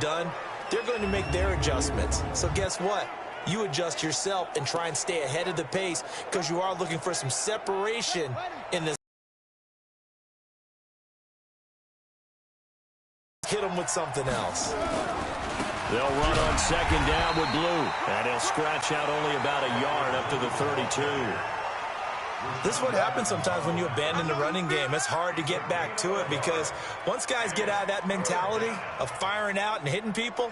done, they're going to make their adjustments. So guess what? You adjust yourself and try and stay ahead of the pace because you are looking for some separation in this. Hit them with something else. They'll run on second down with Blue, and he'll scratch out only about a yard up to the 32. This is what happens sometimes when you abandon the running game. It's hard to get back to it because once guys get out of that mentality of firing out and hitting people,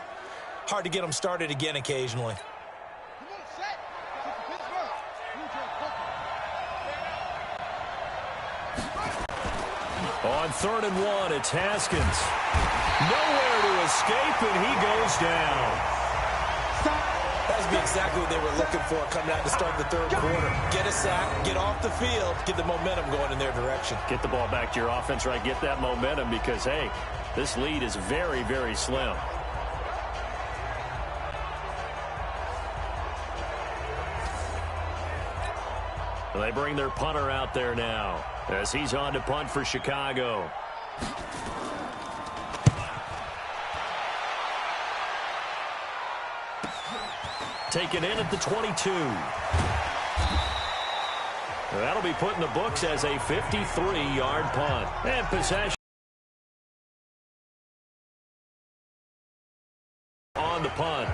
hard to get them started again occasionally. On 3rd and 1, it's Haskins. Nowhere to escape, and he goes down. That would be exactly what they were looking for coming out to start the 3rd quarter. Get a sack, get off the field, get the momentum going in their direction. Get the ball back to your offense, right? Get that momentum because, hey, this lead is very, very slim. They bring their punter out there now as he's on to punt for Chicago. Taken in at the 22. That'll be put in the books as a 53-yard punt. And possession on the punt.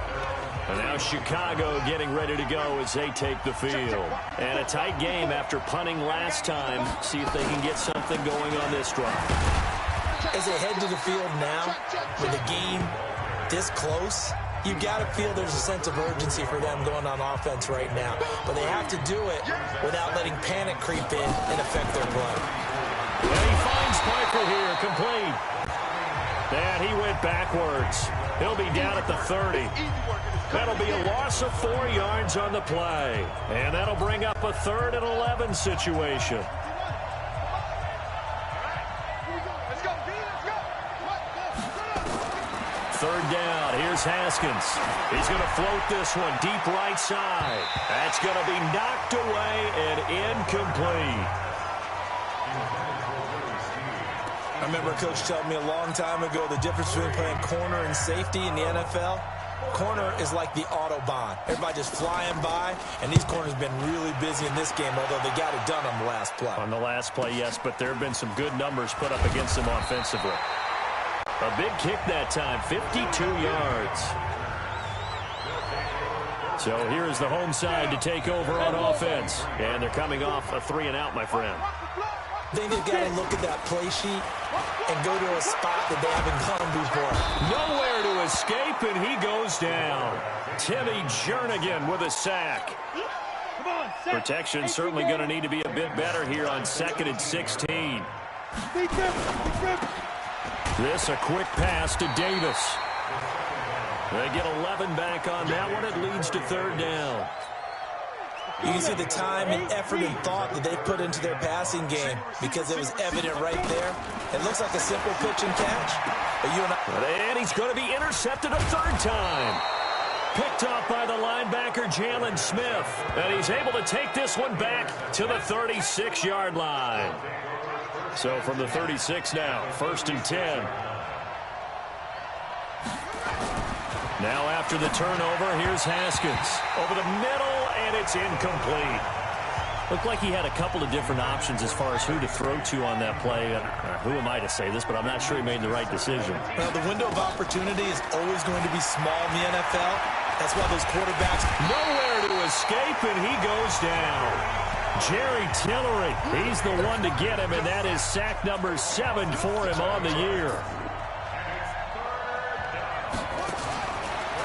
And now Chicago getting ready to go as they take the field. And a tight game after punting last time. See if they can get something going on this drive. As they head to the field now, with the game this close, you got to feel there's a sense of urgency for them going on offense right now. But they have to do it without letting panic creep in and affect their play. And he finds Parker here, complete. And he went backwards. He'll be down at the 30. That'll be a loss of 4 yards on the play. And that'll bring up a 3rd and 11 situation. Third down. Here's Haskins. He's going to float this one deep right side. That's going to be knocked away and incomplete. I remember Coach telling me a long time ago the difference between playing corner and safety in the NFL. Corner is like the Autobahn. Everybody just flying by, and these corners have been really busy in this game, although they got it done on the last play. On the last play, yes, but there have been some good numbers put up against them offensively. A big kick that time, 52 yards. So here's the home side to take over on offense. And they're coming off a 3-and-out, my friend. I think they've got to look at that play sheet and go to a spot that they haven't gone before. Nowhere to escape, and he goes down. Timmy Jernigan with a sack. Protection certainly going to need to be a bit better here on 2nd and 16. This a quick pass to Davis. They get 11 back on that one. It leads to 3rd down. You can see the time and effort and thought that they put into their passing game because it was evident right there. It looks like a simple pitch and catch. But and he's going to be intercepted a 3rd time. Picked off by the linebacker, Jalen Smith. And he's able to take this one back to the 36-yard line. So from the 36 now, 1st and 10. Now after the turnover, here's Haskins. Over the middle, and it's incomplete. Looked like he had a couple of different options as far as who to throw to on that play. Who am I to say this, but I'm not sure he made the right decision. Well, the window of opportunity is always going to be small in the NFL. That's why those quarterbacks... Nowhere to escape, and he goes down. Jerry Tillery, he's the one to get him, and that is sack number 7 for him on the year.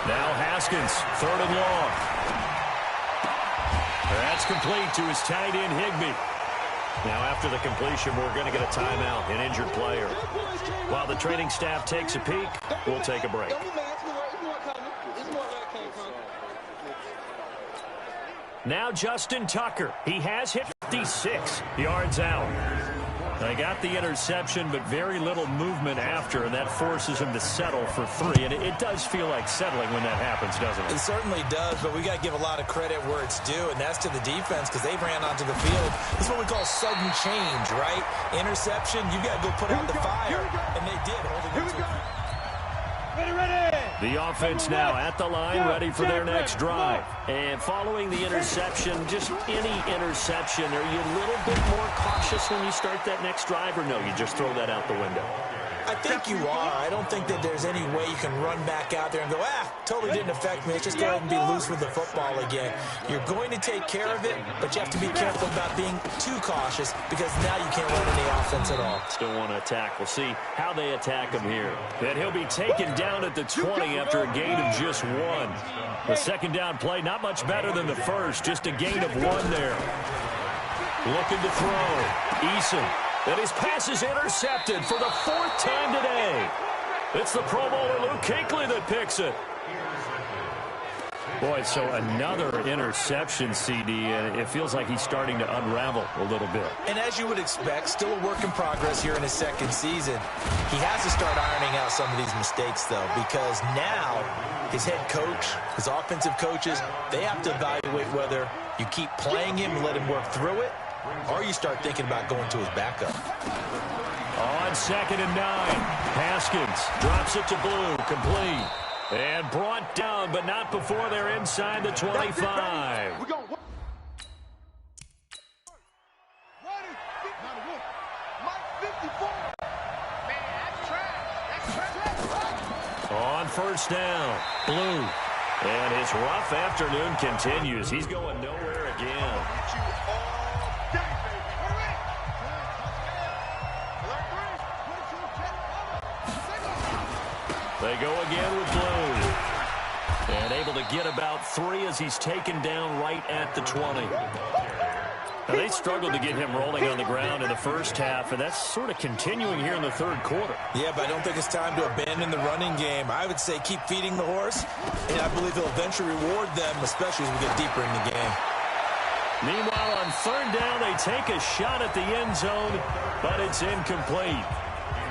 Now Haskins, 3rd and long. That's complete to his tight end, Higbee. Now after the completion, we're going to get a timeout, an injured player. While the training staff takes a peek, we'll take a break. Now Justin Tucker. He has hit 56 yards out. They got the interception, but very little movement after, and that forces him to settle for 3. And it does feel like settling when that happens, doesn't it? It certainly does, but we got to give a lot of credit where it's due, and that's to the defense because they ran onto the field. This is what we call sudden change, right? Interception, you got to go put out the fire, and they did. Holding it to... Ready! The offense now at the line, ready for their next drive. And following the interception, just any interception, are you a little bit more cautious when you start that next drive, or no, you just throw that out the window? I think you are. I don't think that there's any way you can run back out there and go, totally didn't affect me. Let's just go ahead and be loose with the football again. You're going to take care of it, but you have to be careful about being too cautious because now you can't run any offense at all. Still want to attack. We'll see how they attack him here. And he'll be taken down at the 20 after a gain of just 1. The second down play, not much better than the first, just a gain of 1 there. Looking to throw. Eason. And his pass is intercepted for the 4th time today. It's the Pro Bowler Luke Kuechly that picks it. Boy, so another interception, CD, and it feels like he's starting to unravel a little bit. And as you would expect, still a work in progress here in his second season. He has to start ironing out some of these mistakes, though, because now his head coach, his offensive coaches, they have to evaluate whether you keep playing him and let him work through it, or you start thinking about going to his backup. On 2nd and 9, Haskins drops it to Blue, complete. And brought down, but not before they're inside the 25. On 1st down, Blue. And his rough afternoon continues. He's going nowhere again. They go again with Blue. And able to get about 3 as he's taken down right at the 20. Now, they struggled to get him rolling on the ground in the first half, and that's sort of continuing here in the 3rd quarter. Yeah, but I don't think it's time to abandon the running game. I would say keep feeding the horse, and I believe he'll eventually reward them, especially as we get deeper in the game. Meanwhile, on 3rd down, they take a shot at the end zone, but it's incomplete.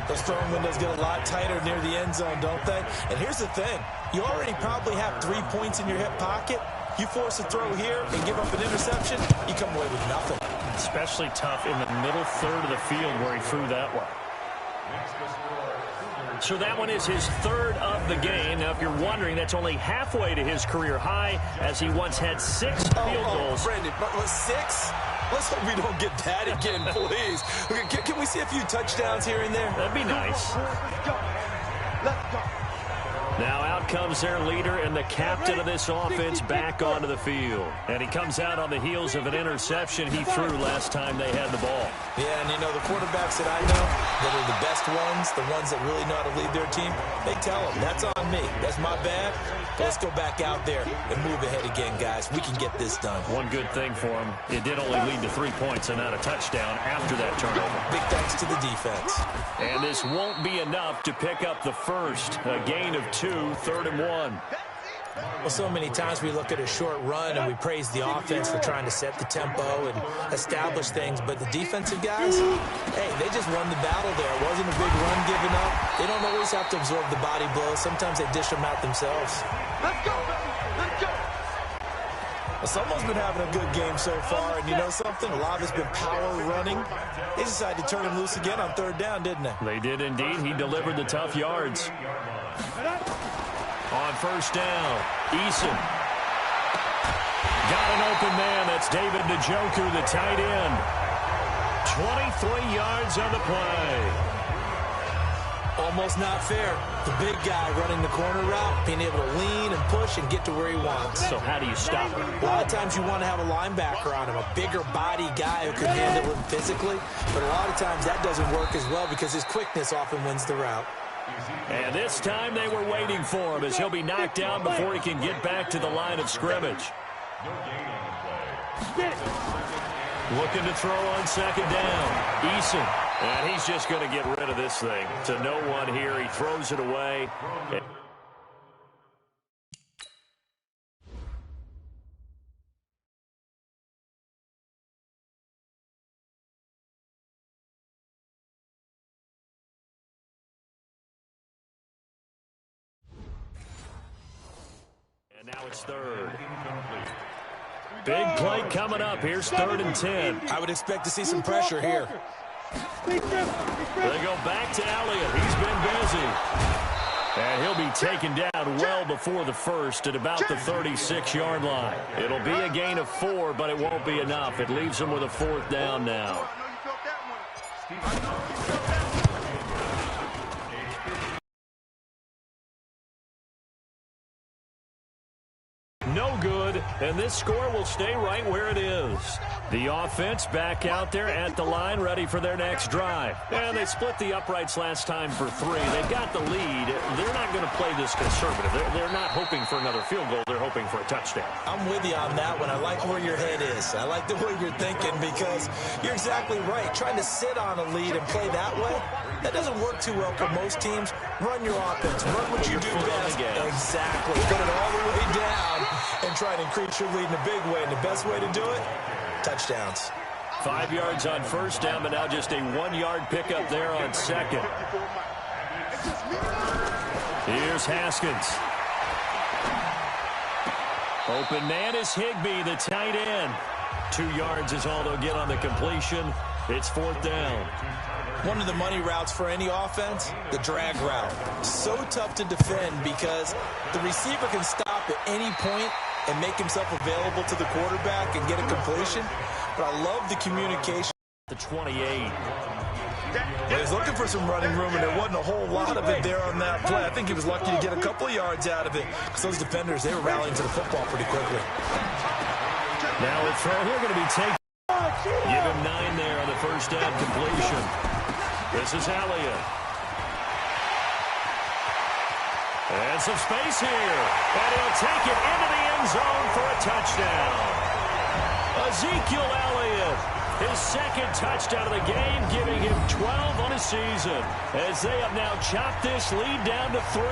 Those throwing windows get a lot tighter near the end zone, don't they? And here's the thing. You already probably have 3 points in your hip pocket. You force a throw here and give up an interception, you come away with nothing. Especially tough in the middle 3rd of the field where he threw that one. So that one is his 3rd of the game. Now, if you're wondering, that's only halfway to his career high, as he once had 6 field goals. Brandon, 6? Let's hope we don't get that again, please. Can we see a few touchdowns here and there? That'd be nice. Let's go. Now out comes their leader and the captain of this offense back onto the field. And he comes out on the heels of an interception he threw last time they had the ball. Yeah, and you know, the quarterbacks that I know that are the best ones, the ones that really know how to lead their team, they tell them, that's on me. That's my bad. Let's go back out there and move ahead again, guys. We can get this done. One good thing for him, it did only lead to 3 points and not a touchdown after that turnover. Big thanks to the defense. And this won't be enough to pick up the first. A gain of 2, 3rd and 1. Well, so many times we look at a short run and we praise the offense for trying to set the tempo and establish things, but the defensive guys, hey, they just won the battle there. It wasn't a big run given up. They don't always have to absorb the body blows. Sometimes they dish them out themselves. Let's go, baby. Let's go. Well, someone's been having a good game so far, and you know something? A lot of it's been power running. They decided to turn him loose again on 3rd down, didn't they? They did indeed. He delivered the tough yards. On 1st down, Eason. Got an open man. That's David Njoku, the tight end. 23 yards on the play. Almost not fair. The big guy running the corner route, being able to lean and push and get to where he wants. So how do you stop him? A lot of times you want to have a linebacker on him, a bigger body guy who can handle him physically. But a lot of times that doesn't work as well because his quickness often wins the route. And this time they were waiting for him as he'll be knocked down before he can get back to the line of scrimmage. Looking to throw on 2nd down. Eason. And he's just going to get rid of this thing. To no one here. He throws it away. And now it's 3rd. Big play coming up. Here's 3rd and 10. I would expect to see some pressure here. They go back to Elliott. He's been busy. And he'll be taken down well before the first at about the 36-yard line. It'll be a gain of 4, but it won't be enough. It leaves him with a 4th down now. No good, and this score will stay right where it is. The offense back out there at the line, ready for their next drive. And they split the uprights last time for 3. They've got the lead. They're not going to play this conservative. They're not hoping for another field goal. They're hoping for a touchdown. I'm with you on that one. I like where your head is. I like the way you're thinking because you're exactly right. Trying to sit on a lead and play that way, that doesn't work too well for most teams. Run your offense. Run what you do best. Exactly. Put it all the way down and try to increase your lead in a big way. And the best way to do it, touchdowns. 5 yards on first down, but now just a 1-yard pickup there on second. Here's Haskins. Open man is Higbee, the tight end. 2 yards is all they'll get on the completion. It's 4th down. One of the money routes for any offense, the drag route. So tough to defend because the receiver can stop at any point and make himself available to the quarterback and get a completion. But I love the communication. The 28. He was looking for some running room, and there wasn't a whole lot of it there on that play. I think he was lucky to get a couple of yards out of it because those defenders, they were rallying to the football pretty quickly. Now a throw here going to be taken. Give him 9 there on the first down completion. This is Elliott. And some space here. And he'll take it into the end zone for a touchdown. Ezekiel Elliott, his 2nd touchdown of the game, giving him 12 on a season, as they have now chopped this lead down to 3.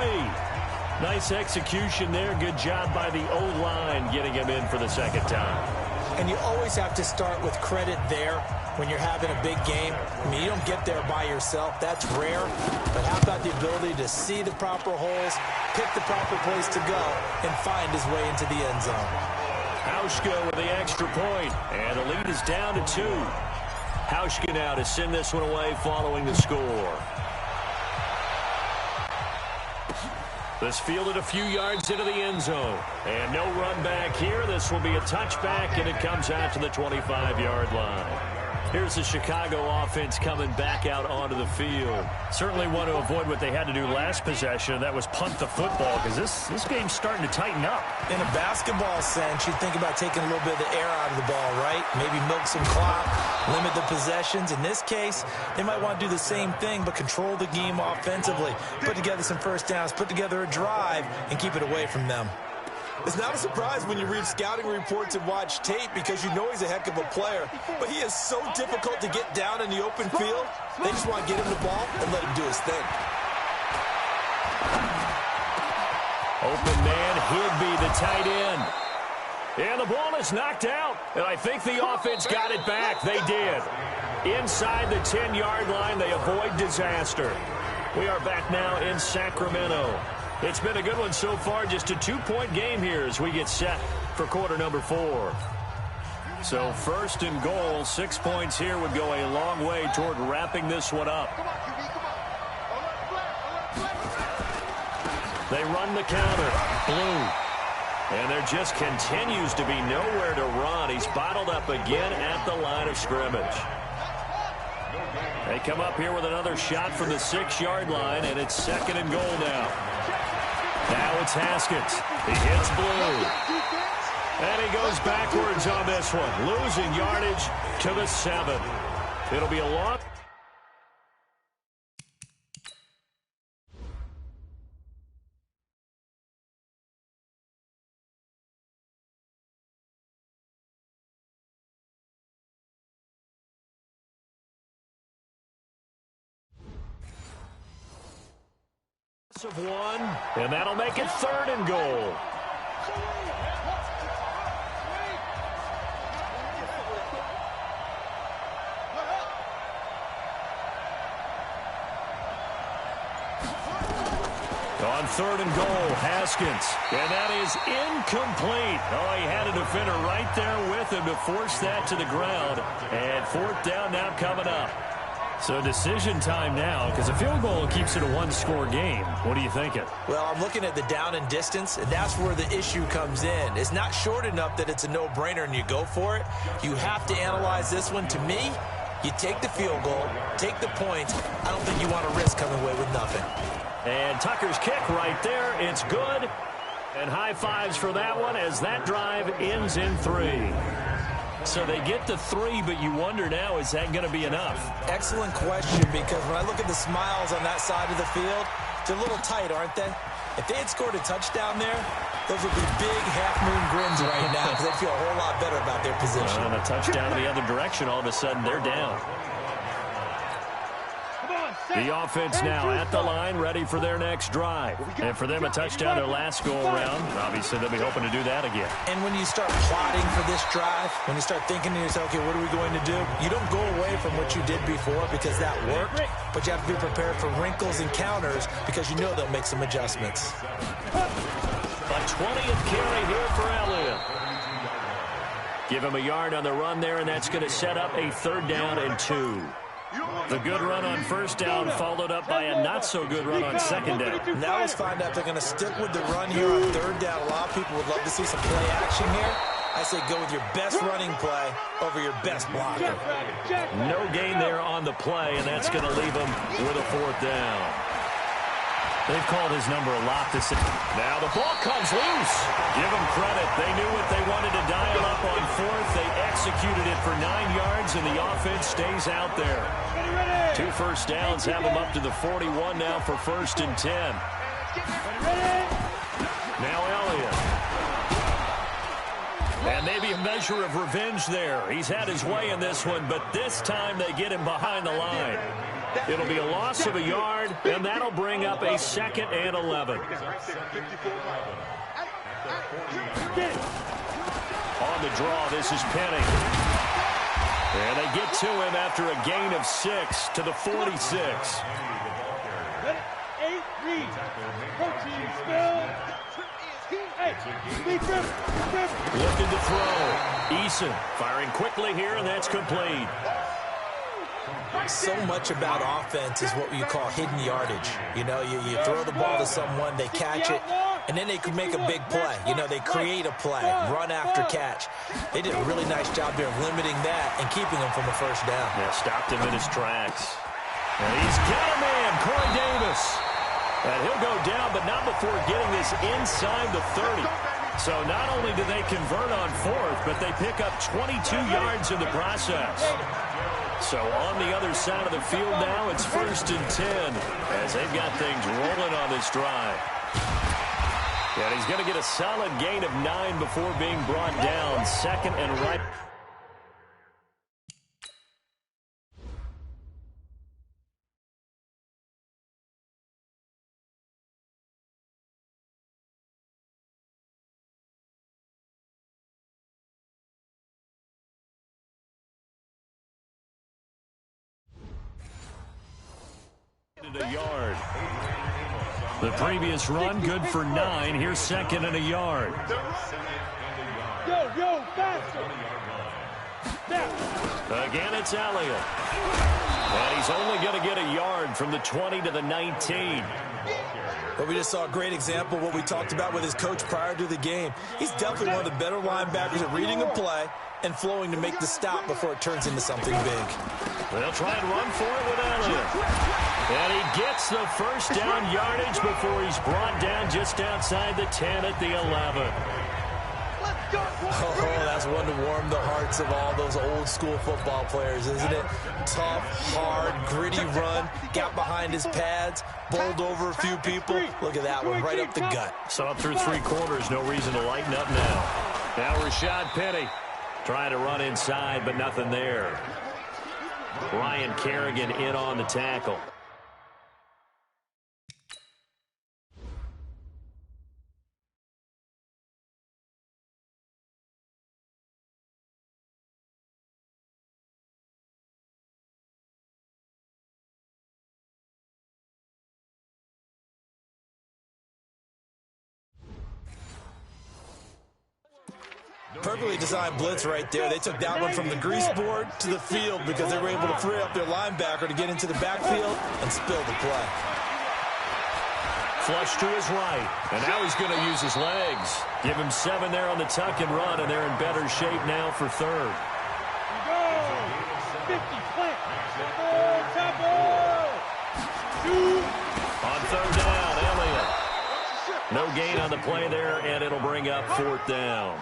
Nice execution there. Good job by the O-line getting him in for the 2nd time. And you always have to start with credit there when you're having a big game. I mean, you don't get there by yourself. That's rare. But how about the ability to see the proper holes, pick the proper place to go, and find his way into the end zone? Hauschka with the extra point, and the lead is down to 2. Hauschka now to send this one away following the score. This fielded a few yards into the end zone. And no run back here. This will be a touchback, and it comes out to the 25-yard line. Here's the Chicago offense coming back out onto the field. Certainly want to avoid what they had to do last possession, and that was punt the football, because this game's starting to tighten up. In a basketball sense, you think about taking a little bit of the air out of the ball, right? Maybe milk some clock, limit the possessions. In this case, they might want to do the same thing, but control the game offensively. Put together some first downs, put together a drive, and keep it away from them. It's not a surprise when you read scouting reports and watch tape because you know he's a heck of a player. But he is so difficult to get down in the open field. They just want to get him the ball and let him do his thing. Open man, Higbee, the tight end. And the ball is knocked out. And I think the offense got it back. They did. Inside the 10-yard line, they avoid disaster. We are back now in Sacramento. It's been a good one so far, just a 2-point game here as we get set for quarter number 4. So 1st and goal, 6 points here would go a long way toward wrapping this one up. They run the counter. Blue. And there just continues to be nowhere to run. He's bottled up again at the line of scrimmage. They come up here with another shot from the 6-yard line, and it's 2nd and goal now. Now it's Haskins. He hits Blue. And he goes backwards on this one, losing yardage to the 7. It'll be a long... of 1, and that'll make it 3rd and goal. On 3rd and goal, Haskins, and that is incomplete. Oh, he had a defender right there with him to force that to the ground, and 4th down now coming up. So decision time now, because a field goal keeps it a one-score game. What are you thinking? Well, I'm looking at the down and distance, and that's where the issue comes in. It's not short enough that it's a no-brainer and you go for it. You have to analyze this one. To me, you take the field goal, take the points. I don't think you want to risk coming away with nothing. And Tucker's kick right there. It's good. And high fives for that one as that drive ends in 3. So they get to 3, but you wonder now, is that going to be enough? Excellent question, because when I look at the smiles on that side of the field, they're a little tight, aren't they? If they had scored a touchdown there, those would be big half-moon grins right now because they'd feel a whole lot better about their position. And a touchdown the other direction, all of a sudden they're down. The offense now at the line, ready for their next drive. And for them, a touchdown their last go-around. Obviously, they'll be hoping to do that again. And when you start plotting for this drive, when you start thinking to yourself, okay, what are we going to do? You don't go away from what you did before because that worked, but you have to be prepared for wrinkles and counters because you know they'll make some adjustments. A 20th carry here for Elliott. Give him a yard on the run there, and that's going to set up a 3rd down and 2. The good run on 1st down followed up by a not-so-good run on 2nd down. Now let's find out if they're going to stick with the run here on 3rd down. A lot of people would love to see some play action here. I say go with your best running play over your best blocker. No gain there on the play, and that's going to leave them with a 4th down. They've called his number a lot this season. Now the ball comes loose. Give them credit. They knew what they wanted to dial up on 4th. They executed it for 9 yards, and the offense stays out there. 2 first downs have them up to the 41 now for 1st and 10. Now Elliott. And maybe a measure of revenge there. He's had his way in this one, but this time they get him behind the line. It'll be a loss of a yard, and that'll bring up a 2nd and 11. On the draw, this is Penny. And they get to him after a gain of 6 to the 46. Looking to throw. Eason firing quickly here, and that's complete. So much about offense is what you call hidden yardage. You know, you throw the ball to someone, they catch it, and then they could make a big play. You know, they create a play, run after catch. They did a really nice job here of limiting that and keeping him from the 1st down. Yeah, stopped him in his tracks. And he's got a man, Corey Davis. And he'll go down, but not before getting this inside the 30. So not only do they convert on 4th, but they pick up 22 yards in the process. So on the other side of the field now, it's 1st and 10 as they've got things rolling on this drive. And he's going to get a solid gain of 9 before being brought down. 2nd and right. A yard. The previous run good for 9. Here's 2nd and a yard. Yo, faster. Again, it's Elliott. And he's only going to get a yard from the 20 to the 19. But we just saw a great example of what we talked about with his coach prior to the game. He's definitely one of the better linebackers at reading a play and flowing to make the stop before it turns into something big. They'll try and run for it with Elliott. And he gets the 1st down yardage before he's brought down just outside the 10 at the 11. Oh, that's one to warm the hearts of all those old school football players, isn't it? Tough, hard, gritty run, got behind his pads, bowled over a few people. Look at that one, right up the gut. So up through 3 quarters, no reason to lighten up now. Now Rashad Penny trying to run inside, but nothing there. Ryan Kerrigan in on the tackle. Perfectly designed blitz right there. They took that one from the grease board to the field because they were able to free up their linebacker to get into the backfield and spill the play. Flush to his right, and now he's going to use his legs. Give him 7 there on the tuck and run, and they're in better shape now for third. On third down, Elliott. No gain on the play there, and it'll bring up 4th down.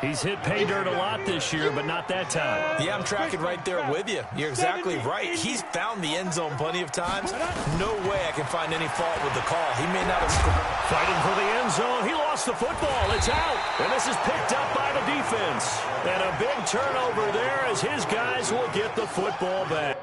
He's hit pay dirt a lot this year, but not that time. Yeah, I'm tracking right there with you. You're exactly right. He's found the end zone plenty of times. No way I can find any fault with the call. He may not have scored. Fighting for the end zone. He lost the football. It's out. And this is picked up by the defense. And a big turnover there as his guys will get the football back.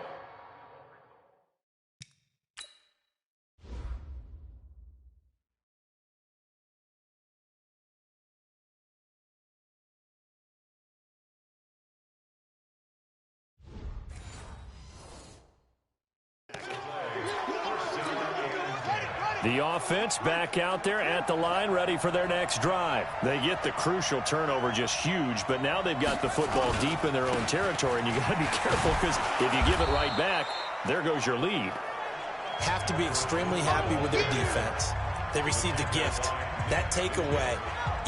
The offense back out there at the line, ready for their next drive. They get the crucial turnover, just huge, but now they've got the football deep in their own territory, and you got to be careful because if you give it right back, there goes your lead. Have to be extremely happy with their defense. They received a gift. That takeaway,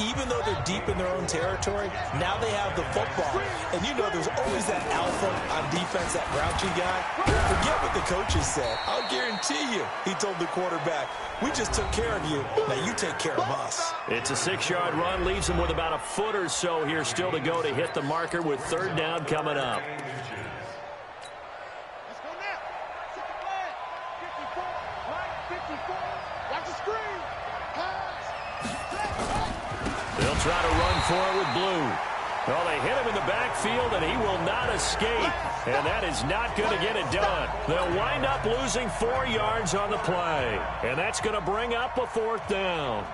even though they're deep in their own territory, now they have the football. And you know there's always that alpha on defense, that grouchy guy. Forget what the coaches said. I'll guarantee you, he told the quarterback, we just took care of you. Now you take care of us. It's a 6-yard run, leaves him with about a foot or so here still to go to hit the marker with 3rd down coming up. They'll try to run for it with Blue. Well, they hit him in the backfield, and he will not escape. And that is not going to get it done. They'll wind up losing 4 yards on the play. And that's going to bring up a 4th down.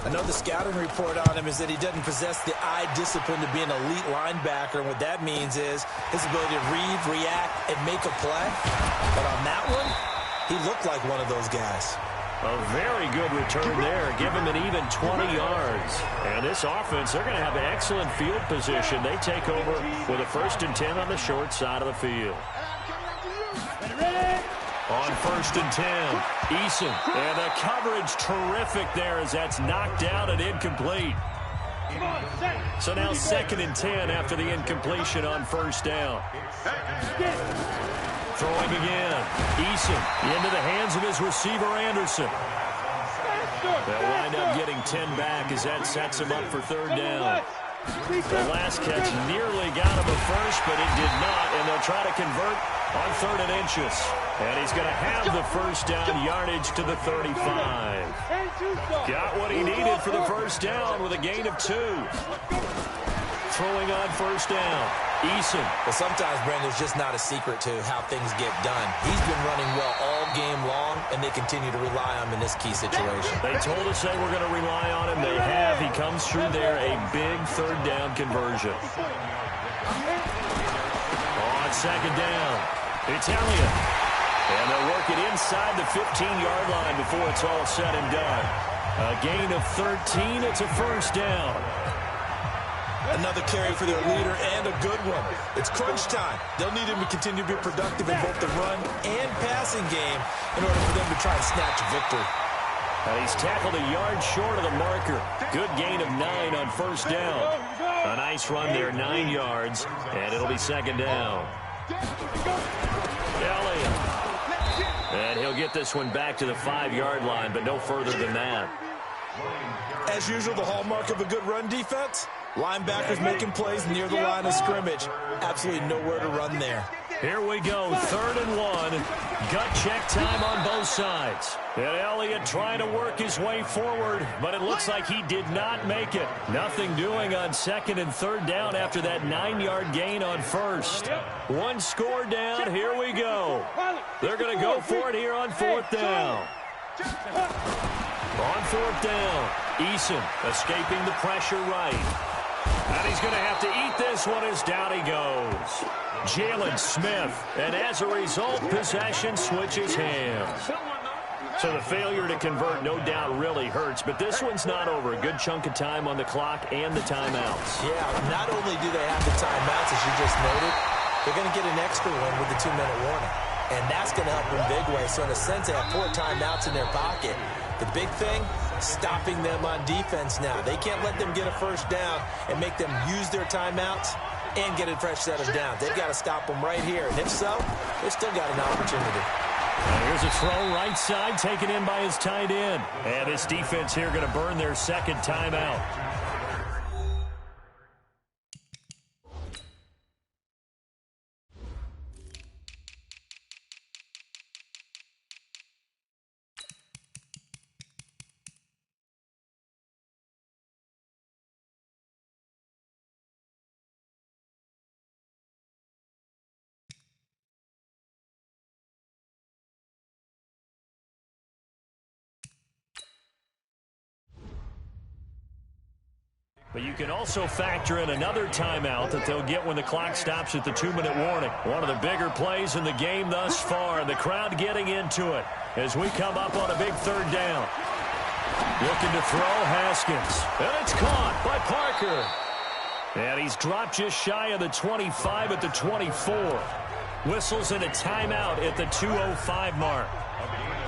I know the scouting report on him is that he doesn't possess the eye discipline to be an elite linebacker. And what that means is his ability to read, react, and make a play. But on that one, he looked like one of those guys. A very good return there. Give him an even 20 yards. And this offense, they're going to have an excellent field position. They take over with a 1st and 10 on the short side of the field. On 1st and 10, Eason. And the coverage terrific there as that's knocked down and incomplete. So now 2nd and 10 after the incompletion on 1st down. Throwing again. Eason into the hands of his receiver, Anderson. They'll wind up getting 10 back as that sets him up for 3rd down. The last catch nearly got him a first, but it did not, and they'll try to convert on 3rd and inches. And he's going to have the 1st down yardage to the 35. Got what he needed for the 1st down with a gain of 2. Throwing on 1st down. Eason. But sometimes, Brandon, it's just not a secret to how things get done. He's been running well all game long, and they continue to rely on him in this key situation. They told us they were going to rely on him. They have. He comes through there, a big 3rd down conversion. On 2nd down, it's Elliott. And they'll work it inside the 15-yard line before it's all said and done. A gain of 13. It's a 1st down. Another carry for their leader and a good one. It's crunch time. They'll need him to continue to be productive in both the run and passing game in order for them to try and snatch a victory. And he's tackled a yard short of the marker. Good gain of 9 on 1st down. A nice run there, 9 yards, and it'll be 2nd down. Elliott. And he'll get this one back to the 5-yard line, but no further than that. As usual, the hallmark of a good run defense, linebackers making plays near the line of scrimmage. Absolutely nowhere to run there. Here we go, 3rd and 1. Gut check time on both sides. And Elliott trying to work his way forward, but it looks like he did not make it. Nothing doing on 2nd and 3rd down after that 9-yard gain on 1st. 1 score down, here we go. They're going to go for it here on 4th down. On 4th down, Eason escaping the pressure right. And he's going to have to eat this one as down he goes. Jalen Smith, and as a result, possession switches hands. So the failure to convert no doubt really hurts, but this one's not over. A good chunk of time on the clock and the timeouts. Yeah, not only do they have the timeouts, as you just noted, they're going to get an extra one with the 2-minute warning. And that's going to help in big ways. So in a sense, they have 4 timeouts in their pocket. The big thing, stopping them on defense now. They can't let them get a first down and make them use their timeouts and get a fresh set of downs. They've got to stop them right here. And if so, they've still got an opportunity. And here's a throw right side, taken in by his tight end. And this defense here going to burn their second timeout. But you can also factor in another timeout that they'll get when the clock stops at the 2-minute warning. One of the bigger plays in the game thus far, and the crowd getting into it as we come up on a big third down. Looking to throw, Haskins. And it's caught by Parker. And he's dropped just shy of the 25 at the 24. Whistles in a timeout at the 2:05 mark.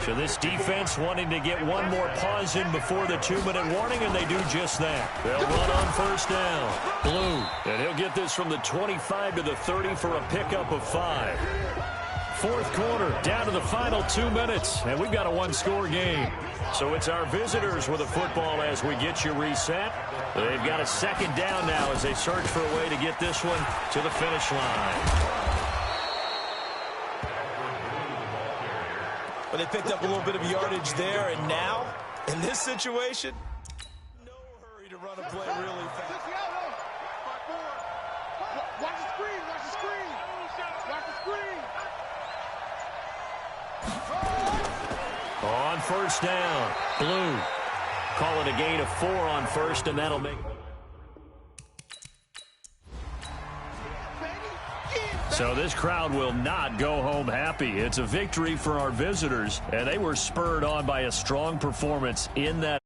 So this defense wanting to get one more pause in before the 2-minute warning, and they do just that. They'll run on first down. Blue. And he'll get this from the 25 to the 30 for a pickup of 5. Fourth quarter, down to the final 2 minutes, and we've got a one-score game. So it's our visitors with the football as we get you reset. They've got a second down now as they search for a way to get this one to the finish line. But they picked up a little bit of yardage there, and now, in this situation, no hurry to run a play really fast. Watch the screen, watch the screen. Watch the screen. On first down, Blue. Call it a gain of 4 on first, and that'll make... So this crowd will not go home happy. It's a victory for our visitors, and they were spurred on by a strong performance in that